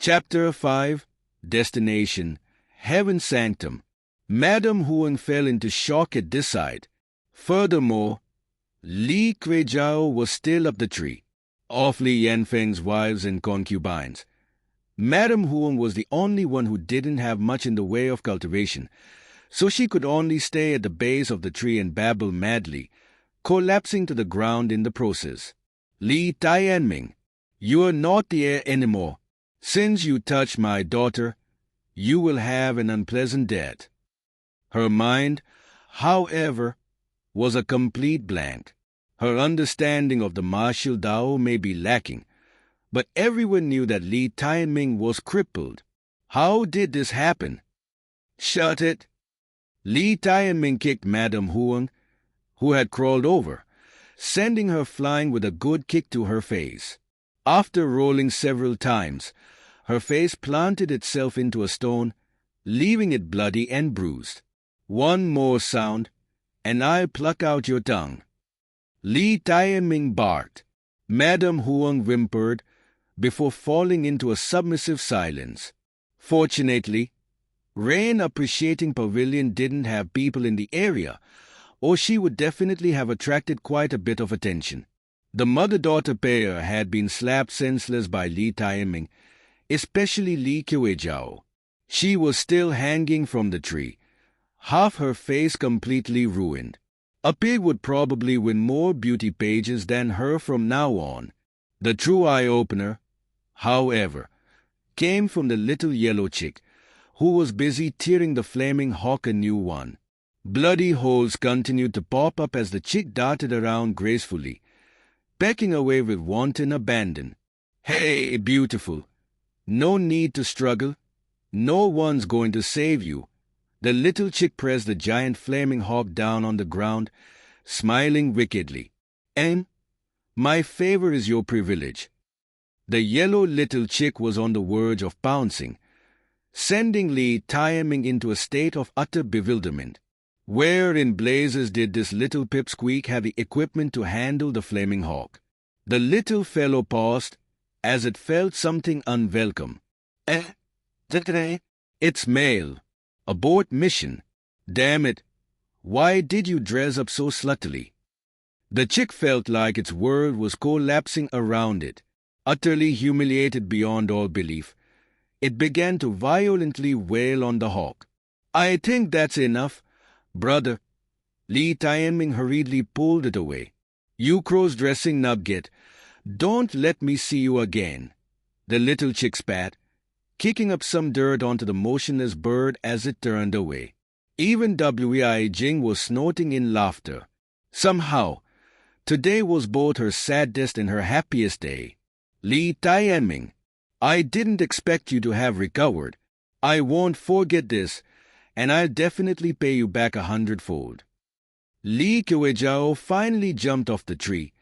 Chapter 5, Destination, Heaven's Sanctum. Madame Huang fell into shock at this sight. Furthermore, Li Kuei-jiao was still up the tree, off Li Yanfeng's wives and concubines. Madame Huang was the only one who didn't have much in the way of cultivation, so she could only stay at the base of the tree and babble madly, collapsing to the ground in the process. Li Tianming, you are not the heir anymore. Since you touched my daughter, you will have an unpleasant death. Her mind, however, was a complete blank. Her understanding of the martial Dao may be lacking, but everyone knew that Li Tianming was crippled. How did this happen? Shut it! Li Tianming kicked Madame Huang, who had crawled over, sending her flying with a good kick to her face. After rolling several times, her face planted itself into a stone, leaving it bloody and bruised. One more sound, and I'll pluck out your tongue. Li Tianming barked. Madame Huang whimpered before falling into a submissive silence. Fortunately, Rain Appreciating Pavilion didn't have people in the area, or she would definitely have attracted quite a bit of attention. The mother-daughter pair had been slapped senseless by Li Tianming, especially Li Kuei-jiao. She was still hanging from the tree, half her face completely ruined. A pig would probably win more beauty pages than her from now on. The true eye-opener, however, came from the little yellow chick, who was busy tearing the flaming hawk a new one. Bloody holes continued to pop up as the chick darted around gracefully, pecking away with wanton abandon. Hey, beautiful! No need to struggle. No one's going to save you. The little chick pressed the giant flaming hawk down on the ground, smiling wickedly. My favor is your privilege. The yellow little chick was on the verge of pouncing, sending Li Tianming into a state of utter bewilderment. Where in blazes did this little pipsqueak have the equipment to handle the flaming hawk? The little fellow paused, as it felt something unwelcome. It's mail. Abort mission. Damn it. Why did you dress up so sluttily? The chick felt like its world was collapsing around it. Utterly humiliated beyond all belief, it began to violently wail on the hawk. I think that's enough, brother. Li Tianming hurriedly pulled it away. You cross-dressing nugget, don't let me see you again. The little chick spat, kicking up some dirt onto the motionless bird as it turned away. Even Wei Jing was snorting in laughter. Somehow, today was both her saddest and her happiest day. Li Tianming, I didn't expect you to have recovered. I won't forget this, and I'll definitely pay you back 100-fold. Li Kuei-jiao finally jumped off the tree,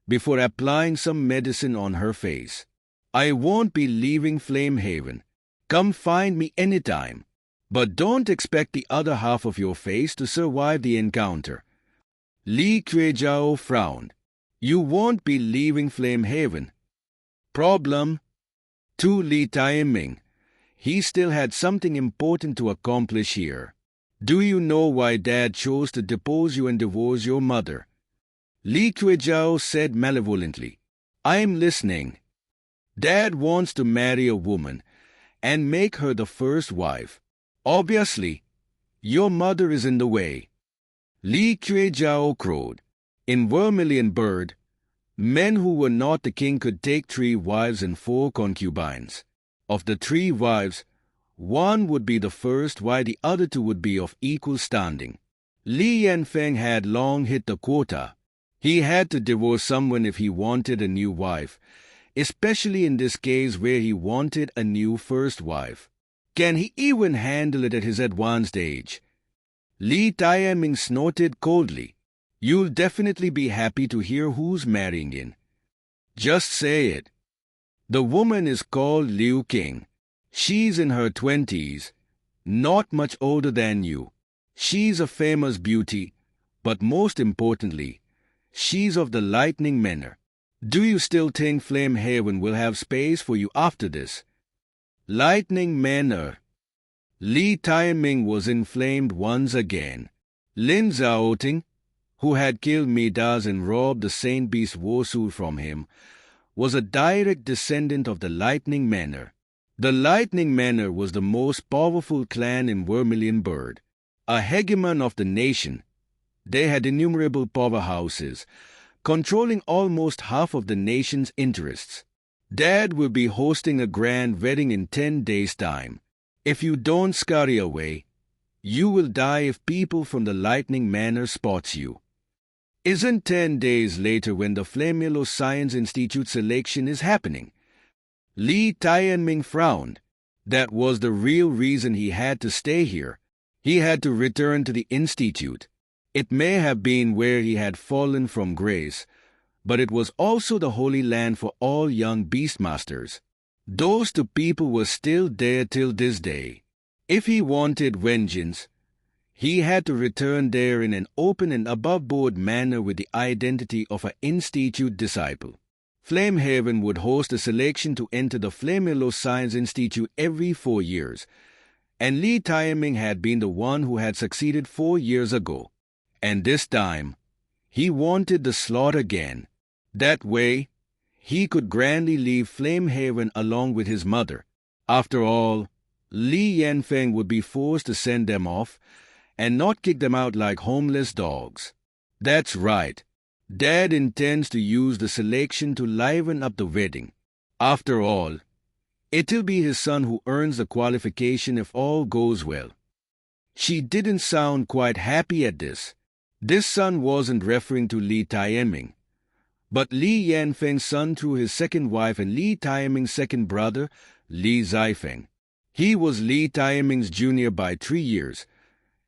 before applying some medicine on her face. I won't be leaving Flame Haven. Come find me anytime. But don't expect the other half of your face to survive the encounter. Li Kuei-jiao frowned. You won't be leaving Flame Haven. Problem? To Li Tianming, he still had something important to accomplish here. Do you know why Dad chose to depose you and divorce your mother? Li Kuei-jiao said malevolently. I'm listening. Dad wants to marry a woman and make her the first wife. Obviously, your mother is in the way. Li Kuei-jiao crowed. In Vermilion Bird, men who were not the king could take 3 wives and 4 concubines. Of the 3 wives, one would be the first, while the other 2 would be of equal standing. Li Yanfeng had long hit the quota. He had to divorce someone if he wanted a new wife, especially in this case where he wanted a new first wife. Can he even handle it at his advanced age? Li Tianming snorted coldly. You'll definitely be happy to hear who's marrying in. Just say it. The woman is called Liu King. She's in her 20s, not much older than you. She's a famous beauty, but most importantly, she's of the lightning manner. Do you still think Flame Haven will have space for you after this? Lightning Manor. Li Tame was inflamed once again. Lin Xiaoting, who had killed Midas and robbed the Saint Beast Warsul from him, was a direct descendant of the Lightning Manor. The Lightning Manor was the most powerful clan in Vermilion Bird. A hegemon of the nation, they had innumerable powerhouses, controlling almost half of the nation's interests. Dad will be hosting a grand wedding in 10 days' time. If you don't scurry away, you will die if people from the Lightning Manor spots you. Isn't 10 days later when the Flamello Science Institute selection is happening? Li Tianming frowned. That was the real reason he had to stay here. He had to return to the institute. It may have been where he had fallen from grace, but it was also the holy land for all young beastmasters. Those two people were still there till this day. If he wanted vengeance, he had to return there in an open and above-board manner with the identity of an institute disciple. Flamehaven would host a selection to enter the Flamello Science Institute every 4 years, and Li Tianming had been the one who had succeeded 4 years ago. And this time, he wanted the slot again. That way, he could grandly leave Flamehaven along with his mother. After all, Li Yanfeng would be forced to send them off and not kick them out like homeless dogs. That's right. Dad intends to use the selection to liven up the wedding. After all, it'll be his son who earns the qualification if all goes well. She didn't sound quite happy at this. This son wasn't referring to Li Tianming, but Li Yanfeng's son through his second wife and Li Tianming's second brother, Li Zifeng. He was Li Tianming's junior by 3 years,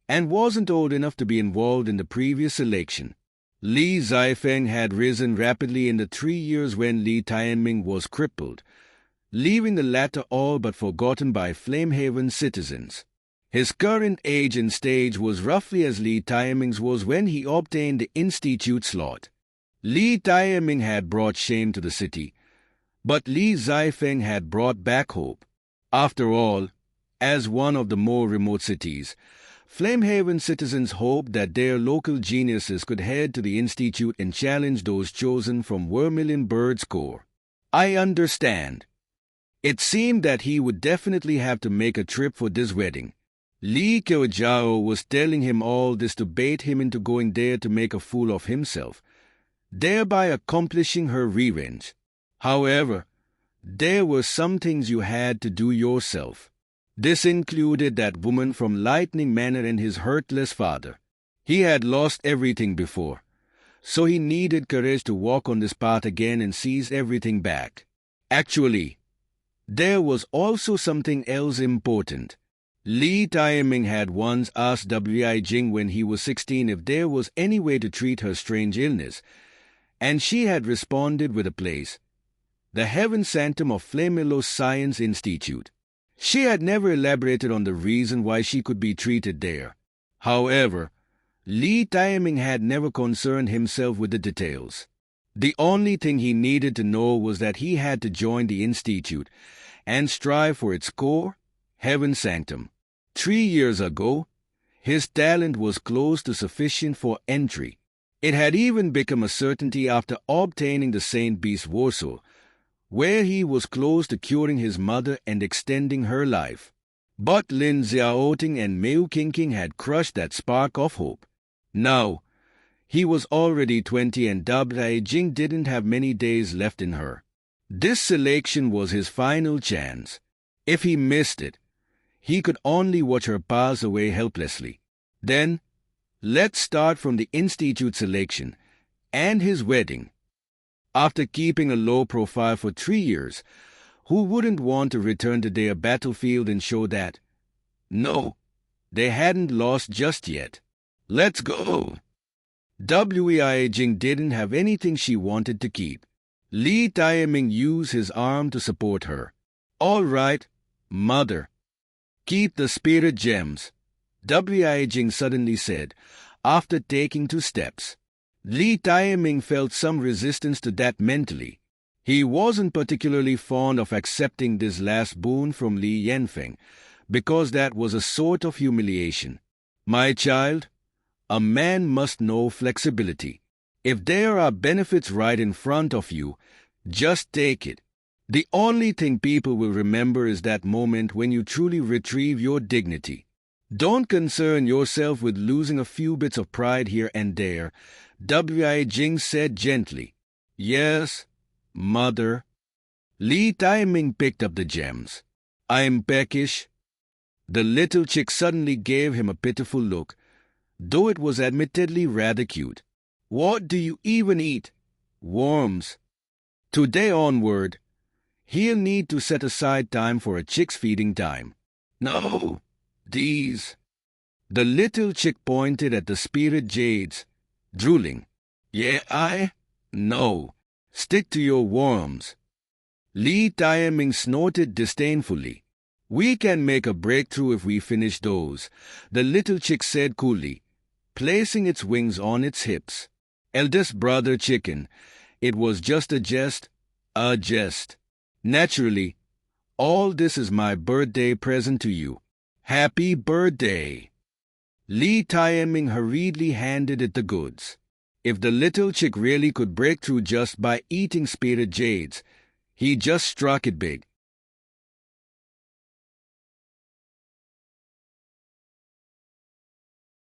and wasn't old enough to be involved in the previous election. Li Zifeng had risen rapidly in the 3 years when Li Tianming was crippled, leaving the latter all but forgotten by Flamehaven citizens. His current age and stage was roughly as Li Tianming's was when he obtained the institute slot. Li Tianming had brought shame to the city, but Li Zifeng had brought back hope. After all, as one of the more remote cities, Flamehaven citizens hoped that their local geniuses could head to the institute and challenge those chosen from Vermilion Bird's core. I understand. It seemed that he would definitely have to make a trip for this wedding. Li Keojiao was telling him all this to bait him into going there to make a fool of himself, thereby accomplishing her revenge. However, there were some things you had to do yourself. This included that woman from Lightning Manor and his hurtless father. He had lost everything before, so he needed courage to walk on this path again and seize everything back. Actually, there was also something else important. Li Tianming had once asked Wei Jing when he was 16 if there was any way to treat her strange illness, and she had responded with a place, the Heaven Sanctum of Flamello Science Institute. She had never elaborated on the reason why she could be treated there. However, Li Tianming had never concerned himself with the details. The only thing he needed to know was that he had to join the institute and strive for its core, Heaven Sanctum. 3 years ago, his talent was close to sufficient for entry. It had even become a certainty after obtaining the Saint Beast Warsaw, where he was close to curing his mother and extending her life. But Lin Xiaoting and Mei Qingqing had crushed that spark of hope. Now, he was already 20 and Wei Jing didn't have many days left in her. This selection was his final chance. If he missed it, he could only watch her pass away helplessly. Then, let's start from the institute selection and his wedding. After keeping a low profile for 3 years, who wouldn't want to return to their battlefield and show that, no, they hadn't lost just yet? Let's go! Wei Jing didn't have anything she wanted to keep. Li Tianming used his arm to support her. All right, mother. Keep the spirit gems, Wei Jing suddenly said, after taking 2 steps. Li Tianming felt some resistance to that mentally. He wasn't particularly fond of accepting this last boon from Li Yanfeng, because that was a sort of humiliation. My child, a man must know flexibility. If there are benefits right in front of you, just take it. The only thing people will remember is that moment when you truly retrieve your dignity. Don't concern yourself with losing a few bits of pride here and there, Wei Jing said gently. Yes, mother. Li Taiming picked up the gems. I'm peckish. The little chick suddenly gave him a pitiful look, though it was admittedly rather cute. What do you even eat? Worms. Today onward, he'll need to set aside time for a chick's feeding time. No, these. The little chick pointed at the spirit jades, drooling. Yeah, No. Stick to your worms. Li Taiming snorted disdainfully. We can make a breakthrough if we finish those, the little chick said coolly, placing its wings on its hips. Eldest brother chicken, it was just a jest, a jest. Naturally, all this is my birthday present to you. Happy birthday. Li Taiming hurriedly handed it the goods. If the little chick really could break through just by eating spirit jades, he just struck it big.